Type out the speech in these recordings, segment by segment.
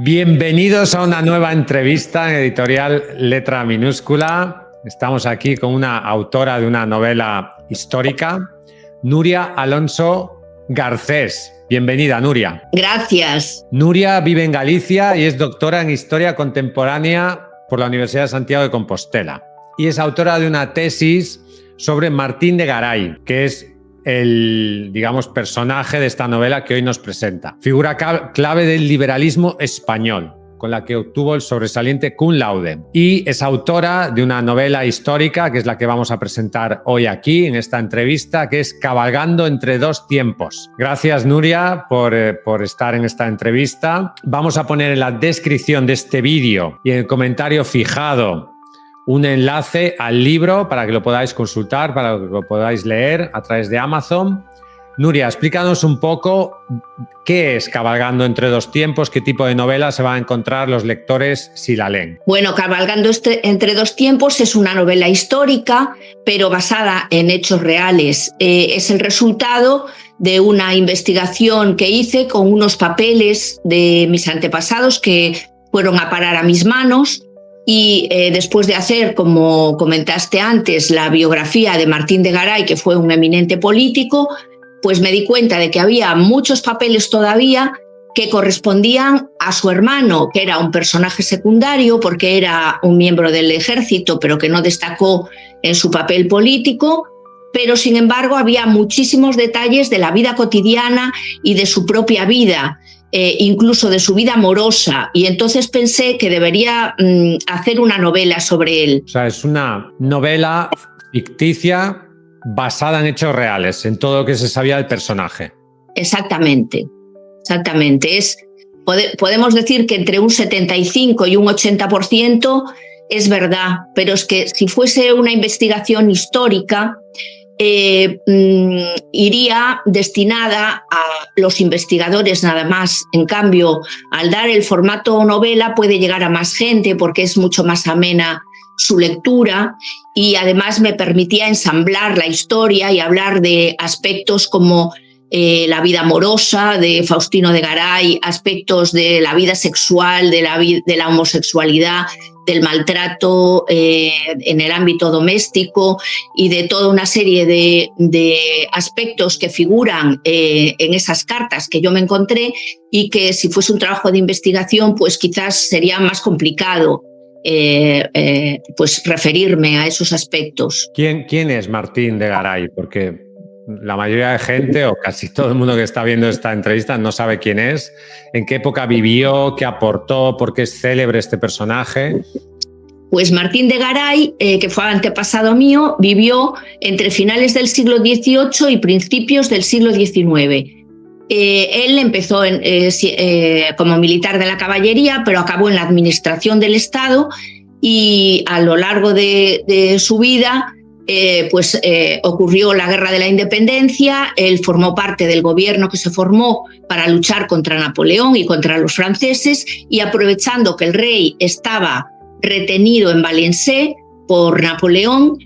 Bienvenidos a una nueva entrevista en Editorial Letra Minúscula. Estamos aquí con una autora de una novela histórica, Nuria Alonso Garcés. Bienvenida, Nuria. Gracias. Nuria vive en Galicia y es doctora en Historia Contemporánea por la Universidad de Santiago de Compostela. Y es autora de una tesis sobre Martín de Garay, que es el, digamos, personaje de esta novela que hoy nos presenta. Figura clave del liberalismo español, con la que obtuvo el sobresaliente cum laude. Y es autora de una novela histórica, que es la que vamos a presentar hoy aquí, en esta entrevista, que es Cabalgando entre dos tiempos. Gracias, Nuria, por estar en esta entrevista. Vamos a poner en la descripción de este vídeo y en el comentario fijado un enlace al libro para que lo podáis consultar, para que lo podáis leer a través de Amazon. Nuria, explícanos un poco qué es Cabalgando entre dos tiempos, qué tipo de novela se van a encontrar los lectores si la leen. Bueno, Cabalgando entre dos tiempos es una novela histórica, pero basada en hechos reales. Es el resultado de una investigación que hice con unos papeles de mis antepasados que fueron a parar a mis manos. Y después de hacer, como comentaste antes, la biografía de Martín de Garay, que fue un eminente político, pues me di cuenta de que había muchos papeles todavía que correspondían a su hermano, que era un personaje secundario porque era un miembro del ejército, pero que no destacó en su papel político. Pero, sin embargo, había muchísimos detalles de la vida cotidiana y de su propia vida, incluso de su vida amorosa, y entonces pensé que debería hacer una novela sobre él. O sea, es una novela ficticia basada en hechos reales, en todo lo que se sabía del personaje. Exactamente. Podemos decir que entre un 75 y un 80% es verdad, pero es que si fuese una investigación histórica, iría destinada a los investigadores nada más. En cambio, al dar el formato novela puede llegar a más gente porque es mucho más amena su lectura, y además me permitía ensamblar la historia y hablar de aspectos como la vida amorosa de Faustino de Garay, aspectos de la vida sexual, de la homosexualidad, del maltrato en el ámbito doméstico y de toda una serie de aspectos que figuran en esas cartas que yo me encontré, y que si fuese un trabajo de investigación pues quizás sería más complicado pues referirme a esos aspectos. ¿Quién es Martín de Garay? Porque la mayoría de gente, o casi todo el mundo que está viendo esta entrevista, no sabe quién es, en qué época vivió, qué aportó, por qué es célebre este personaje. Pues Martín de Garay, que fue antepasado mío, vivió entre finales del siglo XVIII y principios del siglo XIX. Él empezó como militar de la caballería, pero acabó en la administración del Estado, y a lo largo de su vida ocurrió la Guerra de la Independencia. Él formó parte del gobierno que se formó para luchar contra Napoleón y contra los franceses, y aprovechando que el rey estaba retenido en Valencé por Napoleón,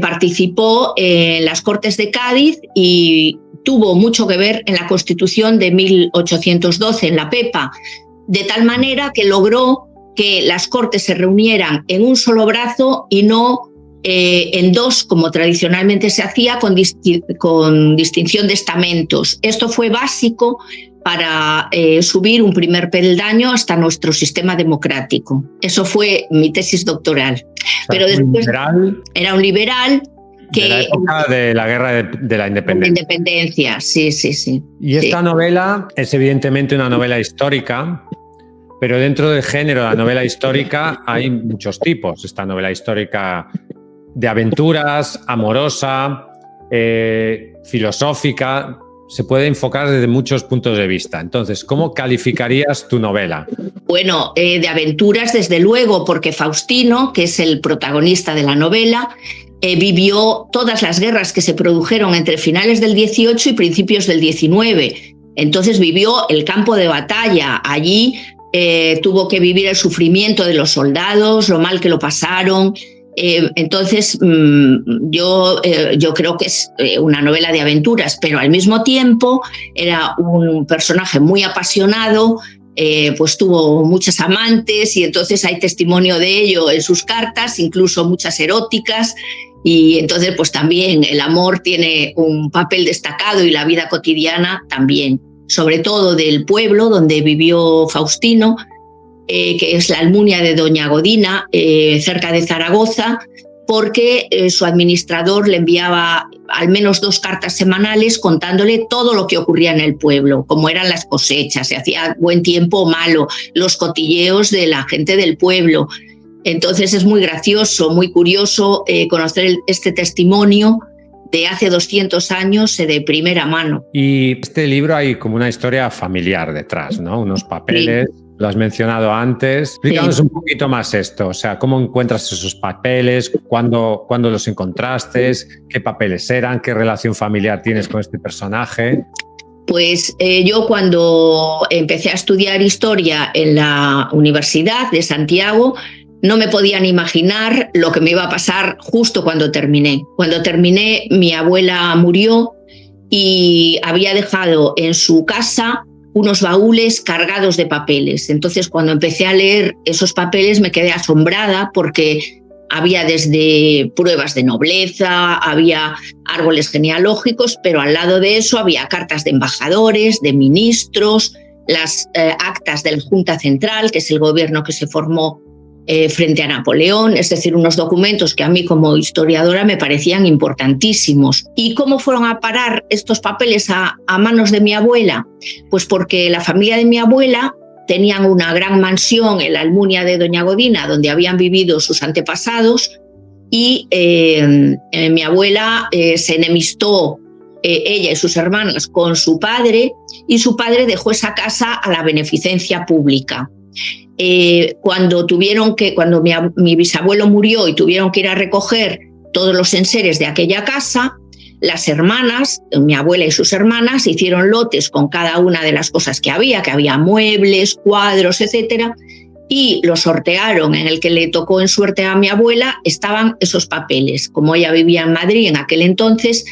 participó en las Cortes de Cádiz y tuvo mucho que ver en la Constitución de 1812, en la Pepa, de tal manera que logró que las Cortes se reunieran en un solo brazo y no en dos, como tradicionalmente se hacía, con distinción de estamentos. Esto fue básico para subir un primer peldaño hasta nuestro sistema democrático. Eso fue mi tesis doctoral. O sea, pero después era un liberal que, de la época de la Guerra de la Independencia. Independencia, sí. Y esta novela es evidentemente una novela histórica, pero dentro del género de la novela histórica hay muchos tipos. Esta novela histórica de aventuras, amorosa, filosófica, se puede enfocar desde muchos puntos de vista. Entonces, ¿cómo calificarías tu novela? Bueno, de aventuras, desde luego, porque Faustino, que es el protagonista de la novela, vivió todas las guerras que se produjeron entre finales del XVIII y principios del XIX. Entonces vivió el campo de batalla. Allí tuvo que vivir el sufrimiento de los soldados, lo mal que lo pasaron. Entonces yo creo que es una novela de aventuras, pero al mismo tiempo era un personaje muy apasionado, pues tuvo muchas amantes y entonces hay testimonio de ello en sus cartas, incluso muchas eróticas. Y entonces pues también el amor tiene un papel destacado y la vida cotidiana también, sobre todo del pueblo donde vivió Faustino, que es la Almunia de Doña Godina, cerca de Zaragoza, porque su administrador le enviaba al menos 2 cartas semanales contándole todo lo que ocurría en el pueblo, cómo eran las cosechas, si hacía buen tiempo o malo, los cotilleos de la gente del pueblo. Entonces es muy gracioso, muy curioso conocer este testimonio de hace 200 años de primera mano. Y este libro hay como una historia familiar detrás, ¿no? Unos papeles, sí. Lo has mencionado antes. Explícanos un poquito más esto, o sea, ¿cómo encuentras esos papeles? ¿Cuándo los encontraste? ¿Qué papeles eran? ¿Qué relación familiar tienes con este personaje? Pues yo cuando empecé a estudiar historia en la Universidad de Santiago, no me podían imaginar lo que me iba a pasar justo cuando terminé. Cuando terminé, mi abuela murió y había dejado en su casa unos baúles cargados de papeles. Entonces, cuando empecé a leer esos papeles, me quedé asombrada porque había desde pruebas de nobleza, había árboles genealógicos, pero al lado de eso había cartas de embajadores, de ministros, las actas de la Junta Central, que es el gobierno que se formó frente a Napoleón, es decir, unos documentos que a mí como historiadora me parecían importantísimos. ¿Y cómo fueron a parar estos papeles a manos de mi abuela? Pues porque la familia de mi abuela tenían una gran mansión en la Almunia de Doña Godina, donde habían vivido sus antepasados, y mi abuela se enemistó, ella y sus hermanas, con su padre, y su padre dejó esa casa a la beneficencia pública. Cuando mi bisabuelo murió y tuvieron que ir a recoger todos los enseres de aquella casa, las hermanas, mi abuela y sus hermanas, hicieron lotes con cada una de las cosas que había muebles, cuadros, etcétera, y lo sortearon. En el que le tocó en suerte a mi abuela estaban esos papeles. Como ella vivía en Madrid en aquel entonces,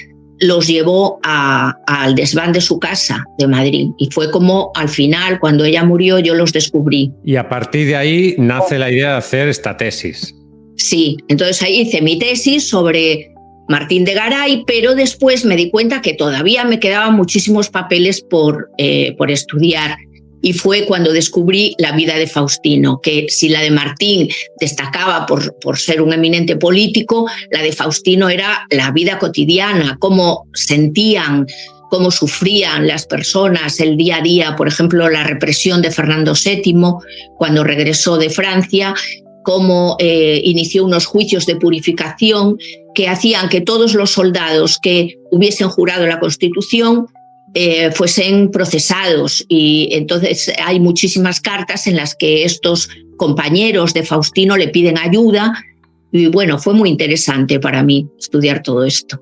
los llevó al desván de su casa de Madrid. Y fue como al final, cuando ella murió, yo los descubrí. Y a partir de ahí nace la idea de hacer esta tesis. Sí, entonces ahí hice mi tesis sobre Martín de Garay, pero después me di cuenta que todavía me quedaban muchísimos papeles por estudiar. Y fue cuando descubrí la vida de Faustino, que si la de Martín destacaba por ser un eminente político, la de Faustino era la vida cotidiana, cómo sentían, cómo sufrían las personas el día a día, por ejemplo, la represión de Fernando VII cuando regresó de Francia, cómo inició unos juicios de purificación que hacían que todos los soldados que hubiesen jurado la Constitución fuesen procesados. Y entonces hay muchísimas cartas en las que estos compañeros de Faustino le piden ayuda, y bueno, fue muy interesante para mí estudiar todo esto.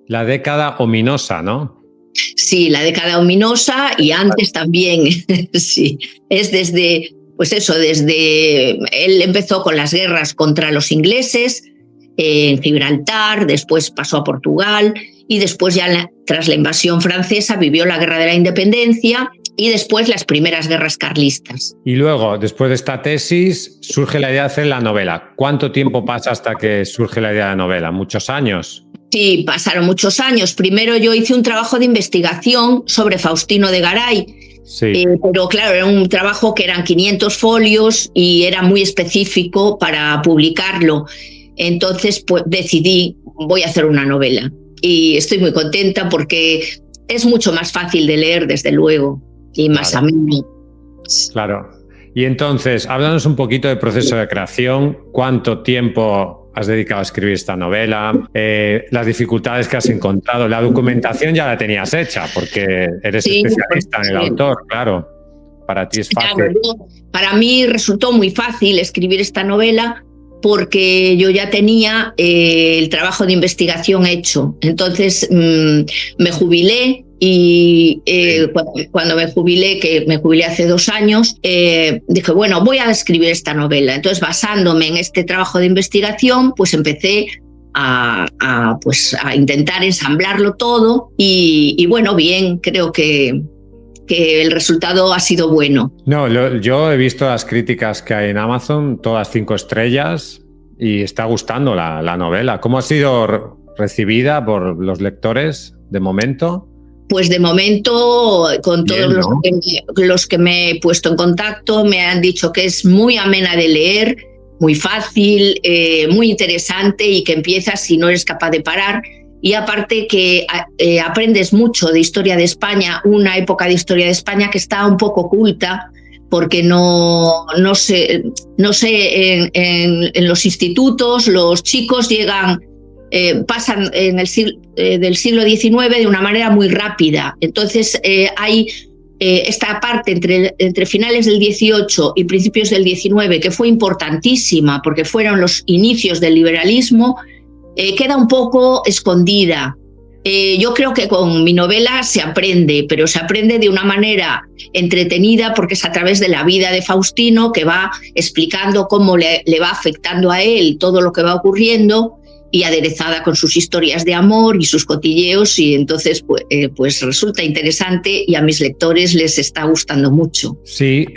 La década ominosa, ¿no? Sí, la década ominosa, y antes también. Sí, es desde él empezó con las guerras contra los ingleses en Gibraltar, después pasó a Portugal, y después ya tras la invasión francesa vivió la Guerra de la Independencia y después las primeras guerras carlistas. Y luego, después de esta tesis, surge la idea de hacer la novela. ¿Cuánto tiempo pasa hasta que surge la idea de novela? ¿Muchos años? Sí, pasaron muchos años. Primero yo hice un trabajo de investigación sobre Faustino de Garay, sí. Pero claro, era un trabajo que eran 500 folios y era muy específico para publicarlo. Entonces pues decidí, voy a hacer una novela. Y estoy muy contenta porque es mucho más fácil de leer, desde luego, y más ameno. Claro. Y entonces, háblanos un poquito del proceso de creación. ¿Cuánto tiempo has dedicado a escribir esta novela? Las dificultades que has encontrado. La documentación ya la tenías hecha porque eres especialista en el autor, claro. Para ti es fácil. Claro, para mí resultó muy fácil escribir esta novela porque yo ya tenía el trabajo de investigación hecho. Entonces me jubilé y cuando me jubilé, que me jubilé hace 2 años, dije, bueno, voy a escribir esta novela. Entonces, basándome en este trabajo de investigación, pues empecé a intentar ensamblarlo todo y bueno, bien, creo que que el resultado ha sido bueno. No, yo he visto las críticas que hay en Amazon, todas 5 estrellas, y está gustando la novela. ¿Cómo ha sido recibida por los lectores de momento? Pues de momento, con Bien, todos ¿no? los que me he puesto en contacto, me han dicho que es muy amena de leer, muy fácil, muy interesante, y que empiezas si no eres capaz de parar. Y aparte que aprendes mucho de historia de España, una época de historia de España que está un poco oculta, porque no sé en los institutos los chicos pasan del siglo XIX de una manera muy rápida. Entonces hay esta parte entre finales del XVIII y principios del XIX, que fue importantísima porque fueron los inicios del liberalismo, queda un poco escondida. Yo creo que con mi novela se aprende, pero se aprende de una manera entretenida, porque es a través de la vida de Faustino, que va explicando cómo le va afectando a él todo lo que va ocurriendo, y aderezada con sus historias de amor y sus cotilleos, y entonces pues resulta interesante y a mis lectores les está gustando mucho. Sí,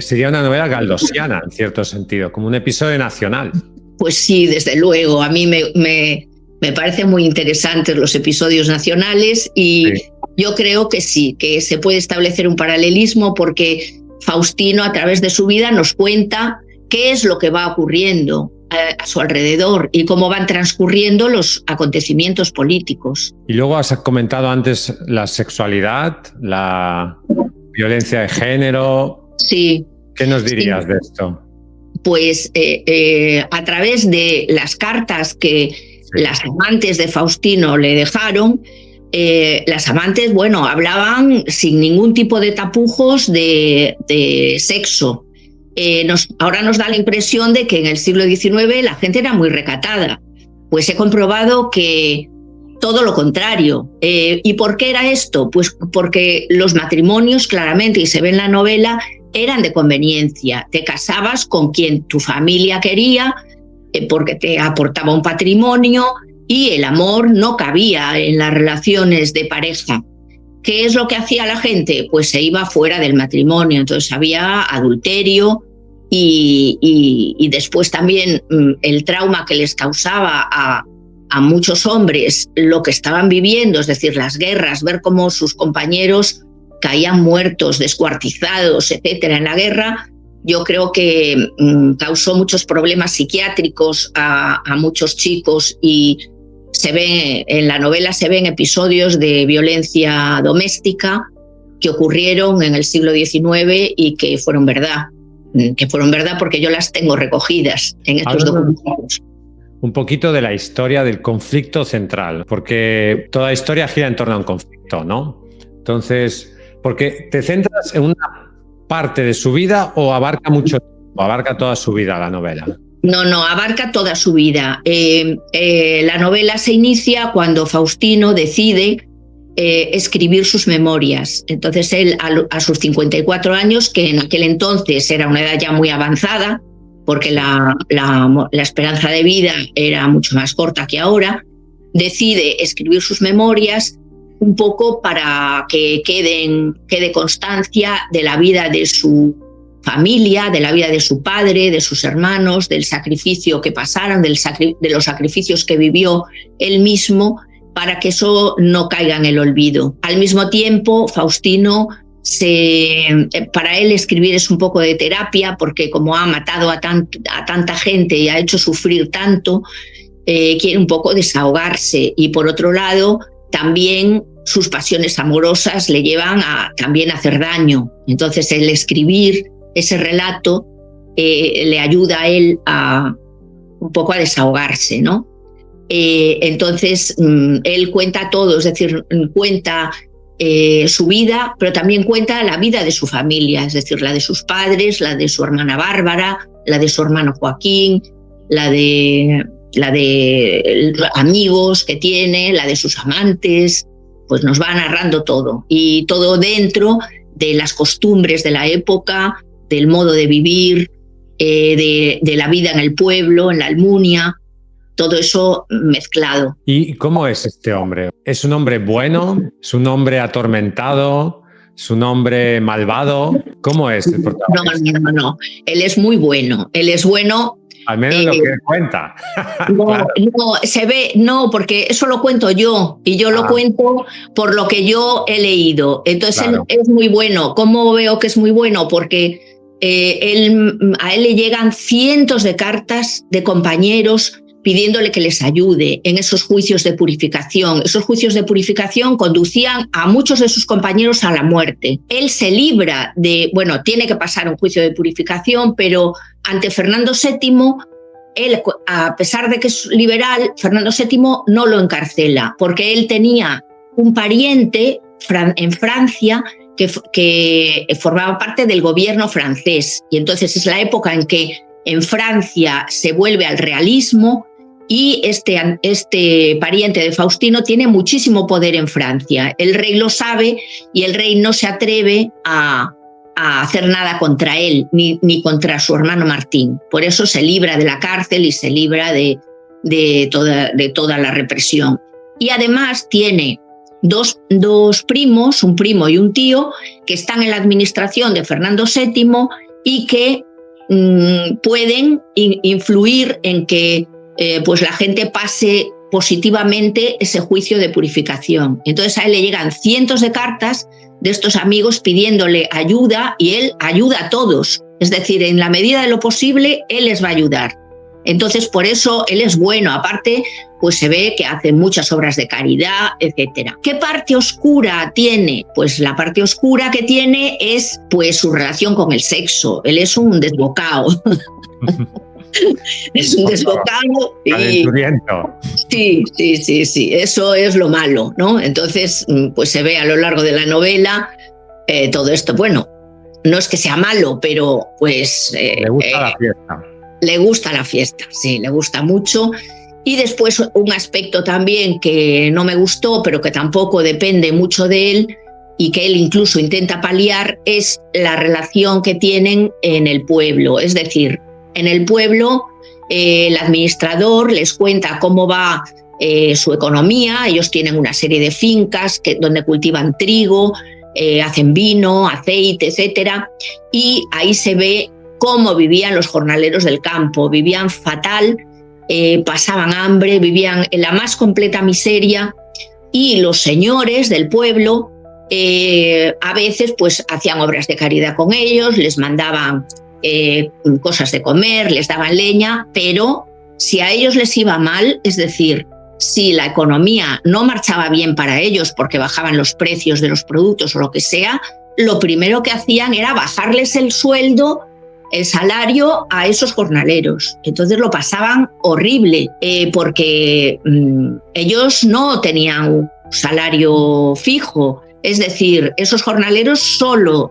sería una novela galdosiana en cierto sentido, como un episodio nacional. Pues sí, desde luego, a mí me parecen muy interesantes los episodios nacionales, y sí, yo creo que sí, que se puede establecer un paralelismo, porque Faustino, a través de su vida, nos cuenta qué es lo que va ocurriendo a su alrededor y cómo van transcurriendo los acontecimientos políticos. Y luego has comentado antes la sexualidad, la violencia de género. Sí. ¿Qué nos dirías de esto? Pues a través de las cartas que las amantes de Faustino le dejaron, las amantes, bueno, hablaban sin ningún tipo de tapujos de sexo. Ahora nos da la impresión de que en el siglo XIX la gente era muy recatada. Pues he comprobado que todo lo contrario. ¿Y por qué era esto? Pues porque los matrimonios, claramente, y se ve en la novela, eran de conveniencia. Te casabas con quien tu familia quería, porque te aportaba un patrimonio, y el amor no cabía en las relaciones de pareja. ¿Qué es lo que hacía la gente? Pues se iba fuera del matrimonio, entonces había adulterio, y después también el trauma que les causaba a muchos hombres lo que estaban viviendo, es decir, las guerras, ver cómo sus compañeros caían muertos, descuartizados, etcétera, en la guerra. Yo creo que causó muchos problemas psiquiátricos a muchos chicos, y en la novela se ven episodios de violencia doméstica que ocurrieron en el siglo XIX y que fueron verdad porque yo las tengo recogidas en estos documentos. Un poquito de la historia del conflicto central, porque toda historia gira en torno a un conflicto, ¿no? Entonces, porque te centras en una parte de su vida, o abarca mucho tiempo, abarca toda su vida la novela. No, abarca toda su vida. La novela se inicia cuando Faustino decide escribir sus memorias. Entonces él, a sus 54 años, que en aquel entonces era una edad ya muy avanzada, porque la esperanza de vida era mucho más corta que ahora, decide escribir sus memorias un poco para que quede constancia de la vida de su familia, de la vida de su padre, de sus hermanos, del sacrificio que pasaron, de los sacrificios que vivió él mismo, para que eso no caiga en el olvido. Al mismo tiempo, Faustino, para él escribir es un poco de terapia, porque como ha matado a tanta gente y ha hecho sufrir tanto, quiere un poco desahogarse. Y por otro lado, también sus pasiones amorosas le llevan también a hacer daño. Entonces el escribir ese relato le ayuda a él un poco a desahogarse, ¿no? Entonces él cuenta todo, es decir, cuenta su vida, pero también cuenta la vida de su familia, es decir, la de sus padres, la de su hermana Bárbara, la de su hermano Joaquín, la de amigos que tiene, la de sus amantes. Pues nos va narrando todo, y todo dentro de las costumbres de la época, del modo de vivir, de la vida en el pueblo, en la Almunia, todo eso mezclado. ¿Y cómo es este hombre? ¿Es un hombre bueno? ¿Es un hombre atormentado? ¿Es un hombre malvado? ¿Cómo es el protagonista? No. Él es muy bueno. Él es bueno. Al menos lo que cuenta. Claro. No, se ve, no, porque eso lo cuento yo, y yo lo cuento por lo que yo he leído. Entonces claro. Él es muy bueno. ¿Cómo veo que es muy bueno? Porque a él le llegan cientos de cartas de compañeros pidiéndole que les ayude en esos juicios de purificación. Esos juicios de purificación conducían a muchos de sus compañeros a la muerte. Él se libra de, bueno, tiene que pasar un juicio de purificación, pero ante Fernando VII, él, a pesar de que es liberal, Fernando VII no lo encarcela, porque él tenía un pariente en Francia que formaba parte del gobierno francés. Y entonces es la época en que en Francia se vuelve al realismo, y este pariente de Faustino tiene muchísimo poder en Francia. El rey lo sabe y el rey no se atreve a hacer nada contra él, ni contra su hermano Martín. Por eso se libra de la cárcel y se libra de toda la represión. Y además tiene dos primos, un primo y un tío, que están en la administración de Fernando VII y que pueden influir en que pues la gente pase positivamente ese juicio de purificación. Entonces a él le llegan cientos de cartas de estos amigos pidiéndole ayuda, y él ayuda a todos. Es decir, en la medida de lo posible, él les va a ayudar. Entonces, por eso él es bueno. Aparte, pues se ve que hace muchas obras de caridad, etc. ¿Qué parte oscura tiene? Pues la parte oscura que tiene es pues su relación con el sexo. Él es un desbocado. Es un desbocado y sí, eso es lo malo, ¿no? Entonces, pues se ve a lo largo de la novela todo esto. Bueno, no es que sea malo, pero pues le gusta la fiesta. Le gusta la fiesta, sí, le gusta mucho. Y después un aspecto también que no me gustó, pero que tampoco depende mucho de él y que él incluso intenta paliar, es la relación que tienen en el pueblo. Es decir, en el pueblo el administrador les cuenta cómo va su economía. Ellos tienen una serie de fincas donde cultivan trigo, hacen vino, aceite, etc. Y ahí se ve cómo vivían los jornaleros del campo. Vivían fatal, pasaban hambre, vivían en la más completa miseria, y los señores del pueblo a veces pues hacían obras de caridad con ellos, les mandaban cosas de comer, les daban leña, pero si a ellos les iba mal, es decir, si la economía no marchaba bien para ellos porque bajaban los precios de los productos o lo que sea, lo primero que hacían era bajarles el sueldo, el salario a esos jornaleros. Entonces lo pasaban horrible, porque ellos no tenían un salario fijo. Es decir, esos jornaleros solo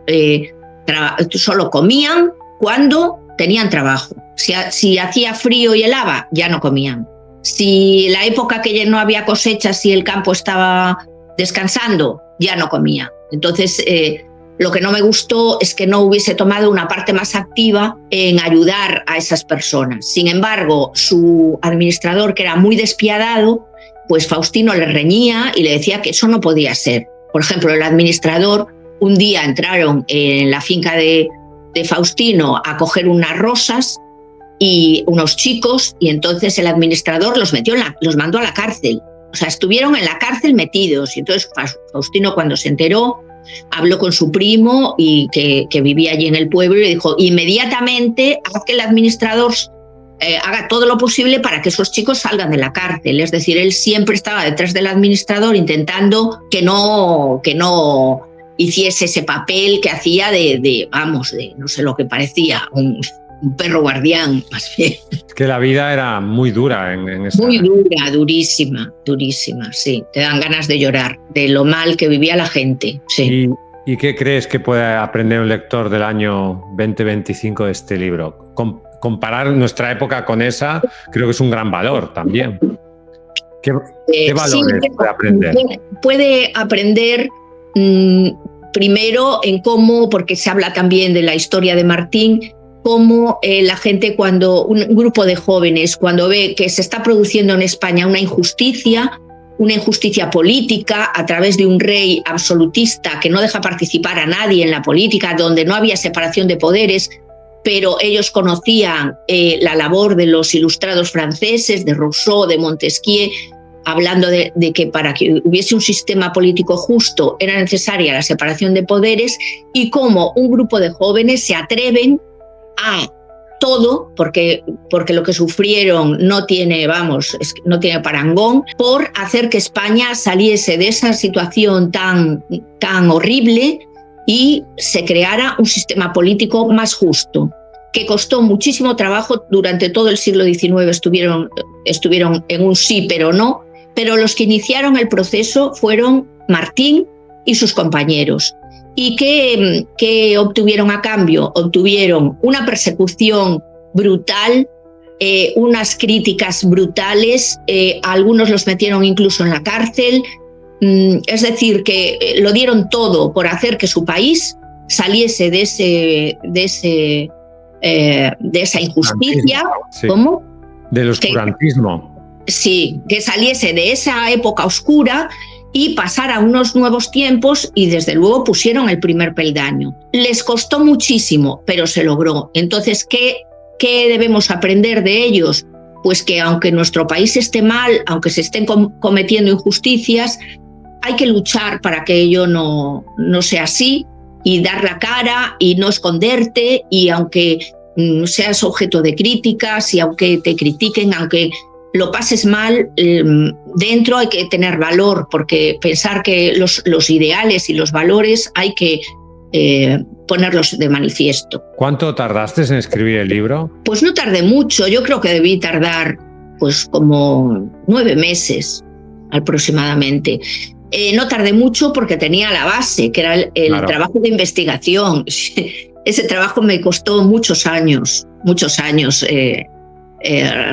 comían cuando tenían trabajo. Si hacía frío y helaba, ya no comían. Si la época que ya no había cosechas y el campo estaba descansando, ya no comía. Entonces, lo que no me gustó es que no hubiese tomado una parte más activa en ayudar a esas personas. Sin embargo, su administrador, que era muy despiadado, pues Faustino le reñía y le decía que eso no podía ser. Por ejemplo, el administrador, un día entraron en la finca de Faustino a coger unas rosas y unos chicos, y entonces el administrador los mandó a la cárcel. O sea, estuvieron en la cárcel metidos. Y entonces Faustino, cuando se enteró, habló con su primo y que vivía allí en el pueblo, y le dijo: inmediatamente haz que el administrador haga todo lo posible para que esos chicos salgan de la cárcel. Es decir, él siempre estaba detrás del administrador intentando que no hiciese ese papel que hacía de no sé lo que parecía, un perro guardián, más bien. Es que la vida era muy dura en esa... Muy dura, durísima, sí. Te dan ganas de llorar, de lo mal que vivía la gente, sí. ¿Y qué crees que puede aprender un lector del año 2025 de este libro? Comparar nuestra época con esa, creo que es un gran valor también. ¿Qué valores puede aprender? Puede aprender... primero en cómo, porque se habla también de la historia de Martín, cómo la gente, cuando un grupo de jóvenes, cuando ve que se está produciendo en España una injusticia, una injusticia política a través de un rey absolutista que no deja participar a nadie en la política, donde no había separación de poderes, pero ellos conocían la labor de los ilustrados franceses, de Rousseau, de Montesquieu, hablando de que para que hubiese un sistema político justo era necesaria la separación de poderes, y cómo un grupo de jóvenes se atreven a todo, porque lo que sufrieron no tiene parangón, por hacer que España saliese de esa situación tan horrible y se creara un sistema político más justo, que costó muchísimo trabajo. Durante todo el siglo XIX estuvieron en un sí pero no, pero los que iniciaron el proceso fueron Martín y sus compañeros. ¿Y qué obtuvieron a cambio? Obtuvieron una persecución brutal, unas críticas brutales, algunos los metieron incluso en la cárcel, es decir, que lo dieron todo por hacer que su país saliese de esa injusticia. Sí. ¿Cómo? Del oscurantismo. Sí, que saliese de esa época oscura y pasar a unos nuevos tiempos, y desde luego pusieron el primer peldaño. Les costó muchísimo, pero se logró. Entonces, ¿qué debemos aprender de ellos? Pues que aunque nuestro país esté mal, aunque se estén cometiendo injusticias, hay que luchar para que ello no sea así, y dar la cara y no esconderte, y aunque seas objeto de críticas y aunque te critiquen, aunque lo pases mal, dentro hay que tener valor, porque pensar que los ideales y los valores hay que ponerlos de manifiesto. ¿Cuánto tardaste en escribir el libro? Pues no tardé mucho, yo creo que debí tardar pues como 9 meses aproximadamente. No tardé mucho porque tenía la base, que era el Claro. trabajo de investigación. Ese trabajo me costó muchos años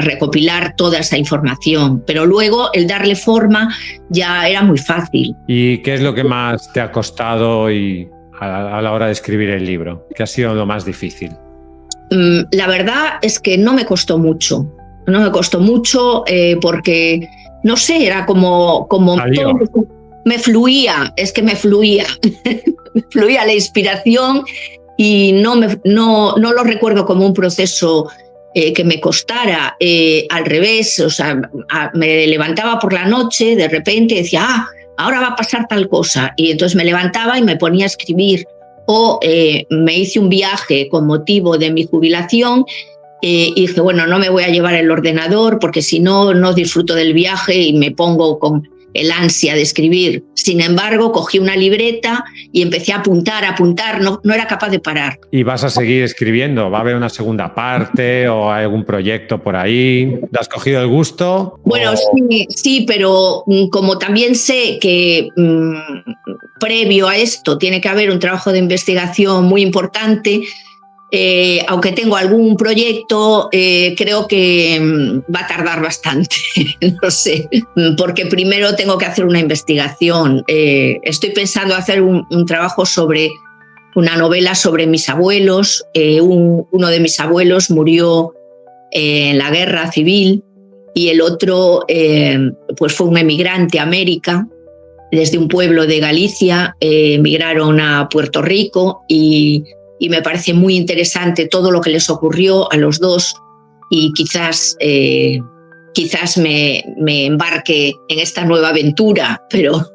recopilar toda esa información, pero luego el darle forma ya era muy fácil. ¿Y qué es lo que más te ha costado a la hora de escribir el libro? ¿Qué ha sido lo más difícil? La verdad es que no me costó mucho, porque, no sé, era como todo, me fluía la inspiración, y no lo recuerdo como un proceso que me costara, al revés, o sea, me levantaba por la noche, de repente decía, ahora va a pasar tal cosa, y entonces me levantaba y me ponía a escribir, o me hice un viaje con motivo de mi jubilación, y dije, bueno, no me voy a llevar el ordenador porque si no disfruto del viaje y me pongo con el ansia de escribir. Sin embargo, cogí una libreta y empecé a apuntar, no era capaz de parar. ¿Y vas a seguir escribiendo? ¿Va a haber una segunda parte o hay algún proyecto por ahí? ¿Te has cogido el gusto? Bueno, sí, pero como también sé que previo a esto tiene que haber un trabajo de investigación muy importante, aunque tengo algún proyecto, creo que va a tardar bastante, no sé, porque primero tengo que hacer una investigación. Estoy pensando hacer un trabajo sobre una novela sobre mis abuelos. Uno de mis abuelos murió en la guerra civil y el otro pues fue un emigrante a América. Desde un pueblo de Galicia emigraron a Puerto Rico y me parece muy interesante todo lo que les ocurrió a los dos, y quizás me embarque en esta nueva aventura, pero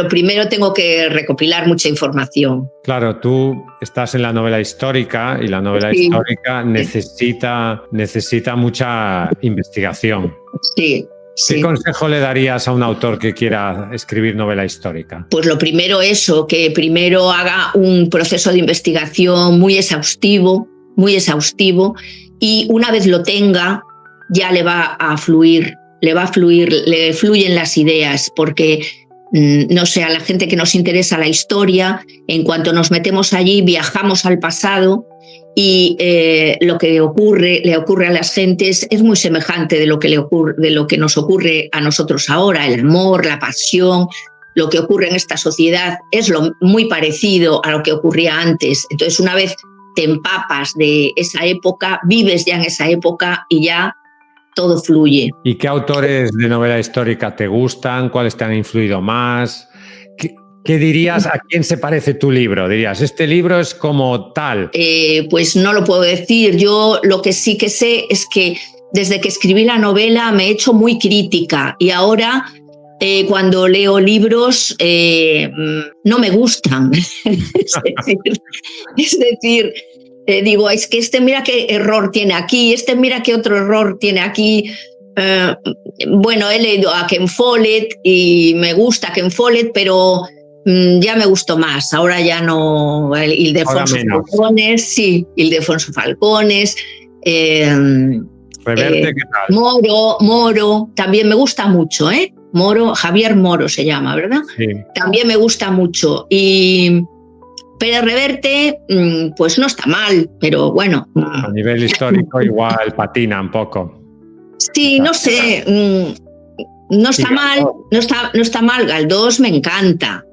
primero tengo que recopilar mucha información. Claro, tú estás en la novela histórica y la novela histórica necesita mucha investigación. Sí. ¿Qué consejo le darías a un autor que quiera escribir novela histórica? Pues lo primero que primero haga un proceso de investigación muy exhaustivo, y una vez lo tenga ya le fluyen las ideas, porque no sé, a la gente que nos interesa la historia, en cuanto nos metemos allí viajamos al pasado, y lo que le ocurre a las gentes es muy semejante de lo que nos ocurre a nosotros ahora. El amor, la pasión, lo que ocurre en esta sociedad es muy parecido a lo que ocurría antes. Entonces, una vez te empapas de esa época, vives ya en esa época y ya todo fluye. ¿Y qué autores de novela histórica te gustan? ¿Cuáles te han influido más? ¿Qué dirías? ¿A quién se parece tu libro? Dirías, este libro es como tal. Pues no lo puedo decir. Yo lo que sí que sé es que desde que escribí la novela me he hecho muy crítica y ahora cuando leo libros no me gustan. es decir, digo, es que este mira qué error tiene aquí, este mira qué otro error tiene aquí. Bueno, he leído a Ken Follett y me gusta Ken Follett, pero ya me gustó más. Ahora ya no. Ildefonso Falcones, sí, Ildefonso Falcones. Reverte, ¿qué tal? Moro, también me gusta mucho, ¿eh? Moro, Javier Moro se llama, ¿verdad? Sí. También me gusta mucho. Y Pérez Reverte, pues no está mal, pero bueno. A nivel histórico igual patina un poco. Sí, no sé. No está mal, no está mal. Galdós me encanta.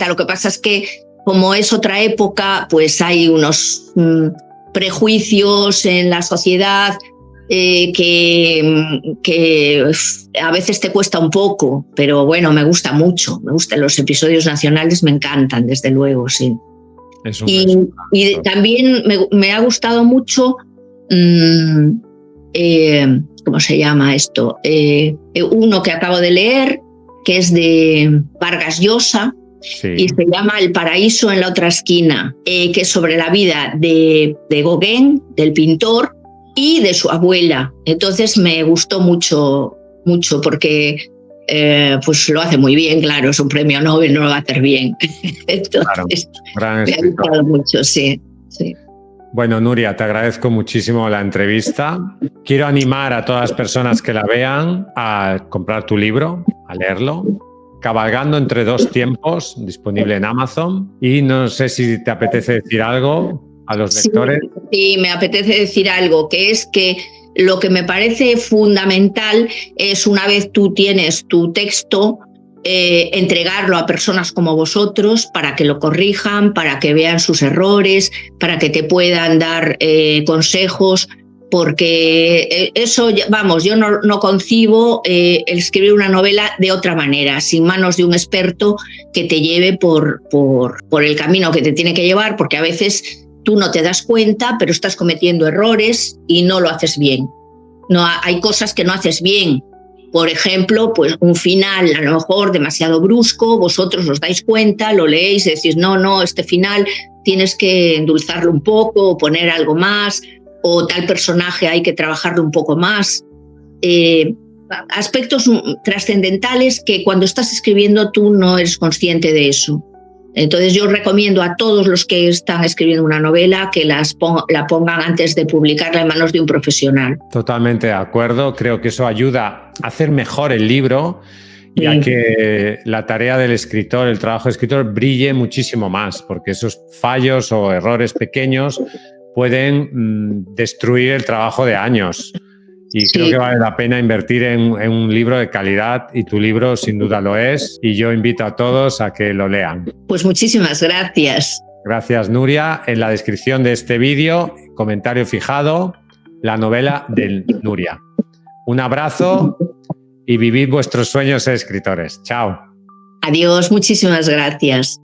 Lo que pasa es que como es otra época, pues hay unos prejuicios en la sociedad que a veces te cuesta un poco, pero bueno, me gusta mucho. Los episodios nacionales me encantan, desde luego, sí. Y también me ha gustado mucho, ¿cómo se llama esto? Uno que acabo de leer, que es de Vargas Llosa, sí, y se llama El paraíso en la otra esquina, que es sobre la vida de Gauguin, del pintor, y de su abuela. Entonces me gustó mucho porque pues lo hace muy bien, claro, es un premio Nobel, no lo va a hacer bien. Entonces, claro, me ha gustado mucho, sí. Bueno, Nuria, te agradezco muchísimo la entrevista. Quiero animar a todas las personas que la vean a comprar tu libro, a leerlo. Cabalgando entre dos tiempos, disponible en Amazon. Y no sé si te apetece decir algo a los lectores. Sí, me apetece decir algo, que es que lo que me parece fundamental es, una vez tú tienes tu texto, entregarlo a personas como vosotros para que lo corrijan, para que vean sus errores, para que te puedan dar consejos, porque eso, vamos, yo no concibo el escribir una novela de otra manera, sin manos de un experto que te lleve por el camino que te tiene que llevar, porque a veces tú no te das cuenta, pero estás cometiendo errores y no lo haces bien. No, hay cosas que no haces bien. Por ejemplo, pues un final a lo mejor demasiado brusco, vosotros os dais cuenta, lo leéis y decís, no, este final tienes que endulzarlo un poco, o poner algo más, o tal personaje hay que trabajarlo un poco más. Aspectos trascendentales que cuando estás escribiendo tú no eres consciente de eso. Entonces yo recomiendo a todos los que están escribiendo una novela que la pongan antes de publicarla en manos de un profesional. Totalmente de acuerdo. Creo que eso ayuda a hacer mejor el libro y a que la tarea del escritor, el trabajo del escritor brille muchísimo más, porque esos fallos o errores pequeños pueden destruir el trabajo de años. Y creo que vale la pena invertir en un libro de calidad, y tu libro sin duda lo es, y yo invito a todos a que lo lean. Pues muchísimas gracias. Gracias, Nuria. En la descripción de este vídeo, comentario fijado, la novela de Nuria. Un abrazo y vivid vuestros sueños, escritores. Chao. Adiós, muchísimas gracias.